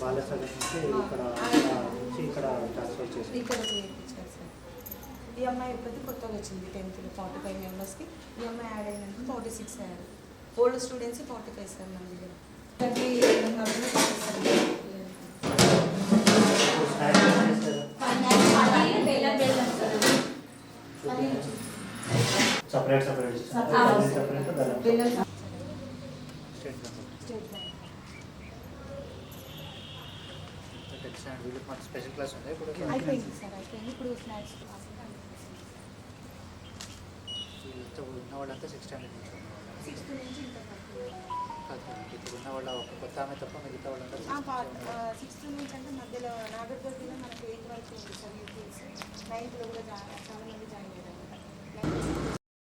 బాలసాగర్ నుంచి ఇక్కడ ట్రాన్స్ఫర్ చేసి ఇక్కడ చేయించారు సార్. ఈ అమ్మాయి ఎప్పటికీ కొత్తగా వచ్చింది 10th 45 మెంబర్స్కి. ఈ అమ్మాయి యాడ్ అయినందుకు 46 అయ్యారు. ఓల్డ్ స్టూడెంట్స్ 45 సార్ మన దగ్గర. సపరేట్ వీళ్ళకి మాకు స్పెషల్ క్లాస్ ఉంది ఇప్పుడు అయిపోయింది సార్, అయిపోయింది. ఇప్పుడు స్నాక్స్ వీళ్ళతో ఉన్న వాళ్ళంతా 6 స్టాండర్డ్ నుంచి 6th నుంచి ఇంకా ఇప్పుడు ఉన్న వాళ్ళ ఒక కొత్త ఆమె తప్ప మిగతా వాళ్ళందరూ 6th నుంచి అంటే మధ్యలో నాగర్గర్లో మనకు 8 వరకు ఉంది సార్. 9th కూడా చాలా మంది జాయిన్